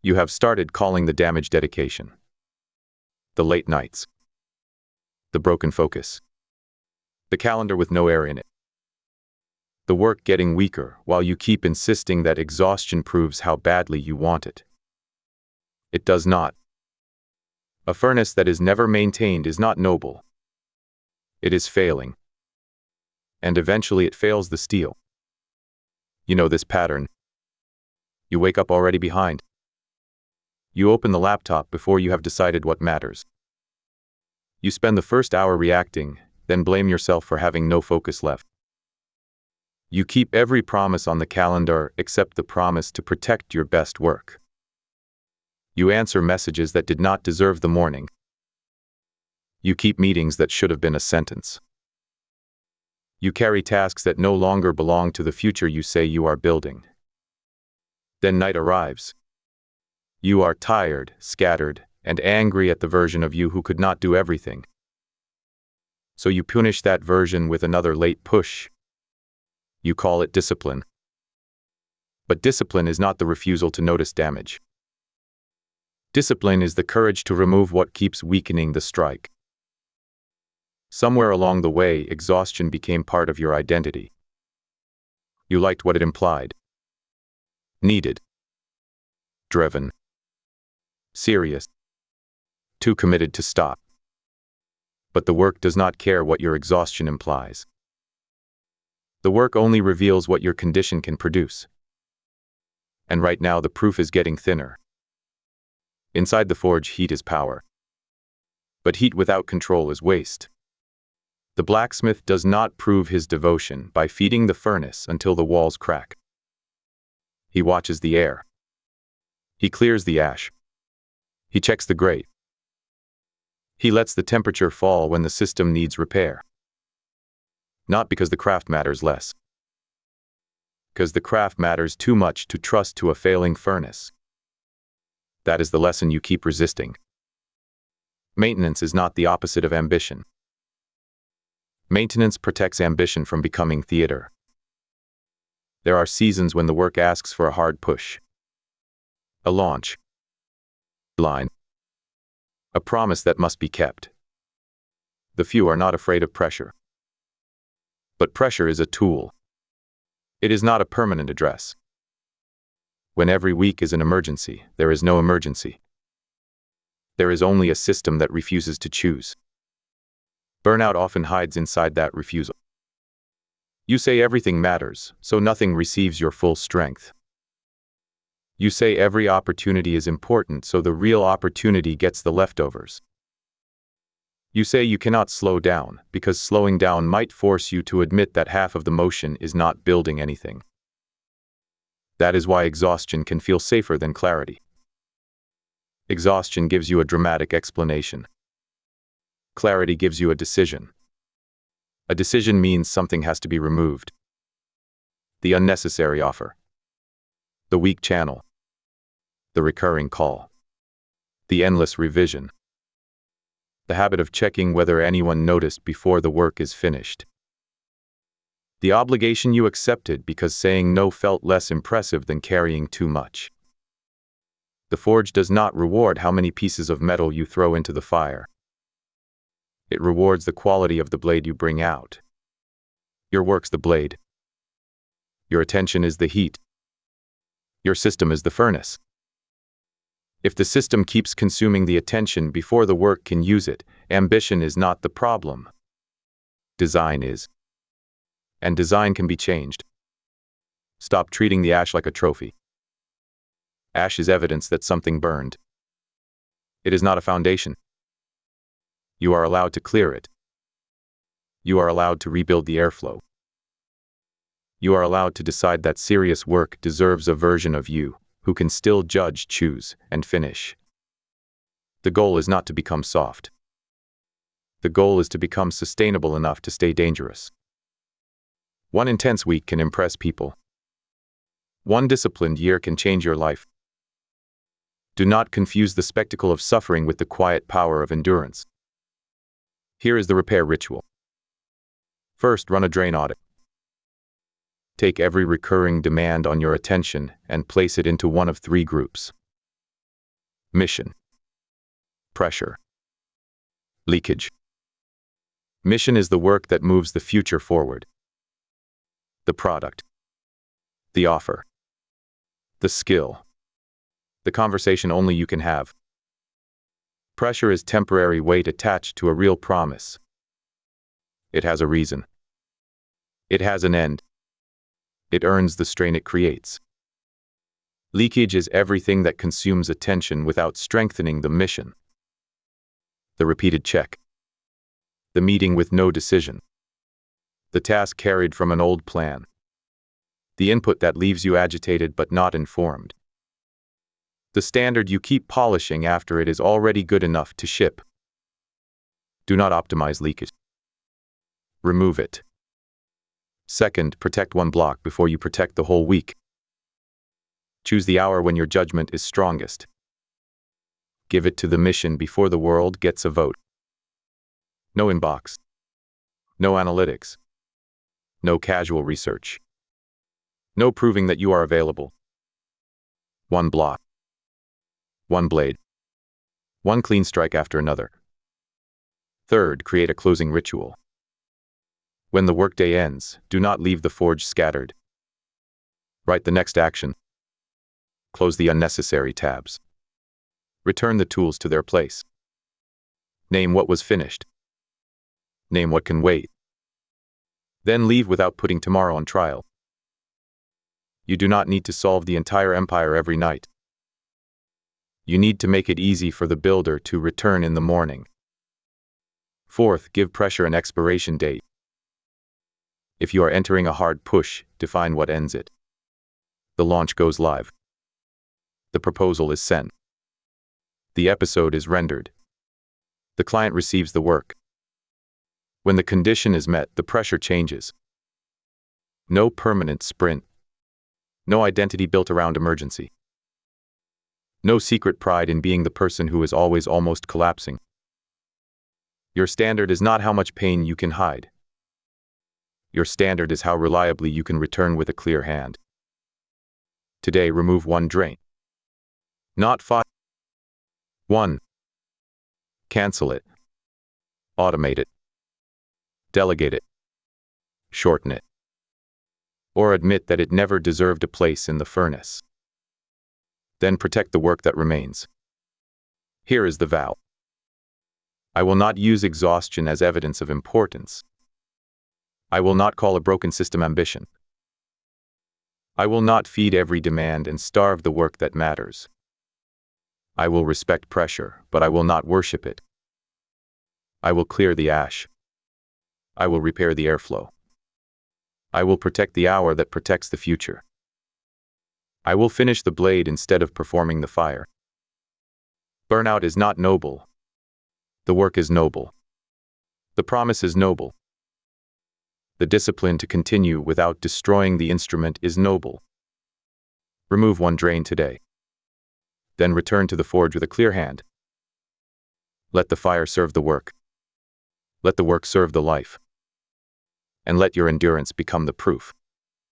You have started calling the damage dedication. The late nights. The broken focus. The calendar with no air in it. The work getting weaker while you keep insisting that exhaustion proves how badly you want it. It does not. A furnace that is never maintained is not noble. It is failing. And eventually it fails the steel. You know this pattern. You wake up already behind. You open the laptop before you have decided what matters. You spend the first hour reacting, then blame yourself for having no focus left. You keep every promise on the calendar except the promise to protect your best work. You answer messages that did not deserve the morning. You keep meetings that should have been a sentence. You carry tasks that no longer belong to the future you say you are building. Then night arrives. You are tired, scattered, and angry at the version of you who could not do everything. So you punish that version with another late push. You call it discipline. But discipline is not the refusal to notice damage. Discipline is the courage to remove what keeps weakening the strike. Somewhere along the way, exhaustion became part of your identity. You liked what it implied. Needed. Driven. Serious. Too committed to stop. But the work does not care what your exhaustion implies. The work only reveals what your condition can produce. And right now the proof is getting thinner. Inside the forge, heat is power. But heat without control is waste. The blacksmith does not prove his devotion by feeding the furnace until the walls crack. He watches the air. He clears the ash. He checks the grate. He lets the temperature fall when the system needs repair. Not because the craft matters less. Because the craft matters too much to trust to a failing furnace. That is the lesson you keep resisting. Maintenance is not the opposite of ambition. Maintenance protects ambition from becoming theater. There are seasons when the work asks for a hard push. A launch. Line. A promise that must be kept. The few are not afraid of pressure. But pressure is a tool. It is not a permanent address. When every week is an emergency, there is no emergency. There is only a system that refuses to choose. Burnout often hides inside that refusal. You say everything matters, so nothing receives your full strength. You say every opportunity is important, so the real opportunity gets the leftovers. You say you cannot slow down, because slowing down might force you to admit that half of the motion is not building anything. That is why exhaustion can feel safer than clarity. Exhaustion gives you a dramatic explanation. Clarity gives you a decision. A decision means something has to be removed. The unnecessary offer. The weak channel. The recurring call. The endless revision. The habit of checking whether anyone noticed before the work is finished. The obligation you accepted because saying no felt less impressive than carrying too much. The forge does not reward how many pieces of metal you throw into the fire. It rewards the quality of the blade you bring out. Your work's the blade. Your attention is the heat. Your system is the furnace. If the system keeps consuming the attention before the work can use it, ambition is not the problem. Design is. And design can be changed. Stop treating the ash like a trophy. Ash is evidence that something burned. It is not a foundation. You are allowed to clear it. You are allowed to rebuild the airflow. You are allowed to decide that serious work deserves a version of you who can still judge, choose, and finish. The goal is not to become soft. The goal is to become sustainable enough to stay dangerous. One intense week can impress people. One disciplined year can change your life. Do not confuse the spectacle of suffering with the quiet power of endurance. Here is the repair ritual. First, run a drain audit. Take every recurring demand on your attention and place it into one of three groups. Mission. Pressure. Leakage. Mission is the work that moves the future forward. The product. The offer. The skill. The conversation only you can have. Pressure is temporary weight attached to a real promise. It has a reason. It has an end. It earns the strain it creates. Leakage is everything that consumes attention without strengthening the mission. The repeated check. The meeting with no decision. The task carried from an old plan. The input that leaves you agitated but not informed. The standard you keep polishing after it is already good enough to ship. Do not optimize leakage. Remove it. Second, protect one block before you protect the whole week. Choose the hour when your judgment is strongest. Give it to the mission before the world gets a vote. No inbox. No analytics. No casual research. No proving that you are available. One block. One blade. One clean strike after another. Third, create a closing ritual. When the workday ends, do not leave the forge scattered. Write the next action. Close the unnecessary tabs. Return the tools to their place. Name what was finished. Name what can wait. Then leave without putting tomorrow on trial. You do not need to solve the entire empire every night. You need to make it easy for the builder to return in the morning. Fourth, give pressure an expiration date. If you are entering a hard push, define what ends it. The launch goes live. The proposal is sent. The episode is rendered. The client receives the work. When the condition is met, the pressure changes. No permanent sprint. No identity built around emergency. No secret pride in being the person who is always almost collapsing. Your standard is not how much pain you can hide. Your standard is how reliably you can return with a clear hand. Today, remove one drain. Not 5. 1. Cancel it. Automate it. Delegate it. Shorten it. Or admit that it never deserved a place in the furnace. Then protect the work that remains. Here is the vow. I will not use exhaustion as evidence of importance. I will not call a broken system ambition. I will not feed every demand and starve the work that matters. I will respect pressure, but I will not worship it. I will clear the ash. I will repair the airflow. I will protect the hour that protects the future. I will finish the blade instead of performing the fire. Burnout is not noble. The work is noble. The promise is noble. The discipline to continue without destroying the instrument is noble. Remove one drain today. Then return to the forge with a clear hand. Let the fire serve the work. Let the work serve the life. And let your endurance become the proof.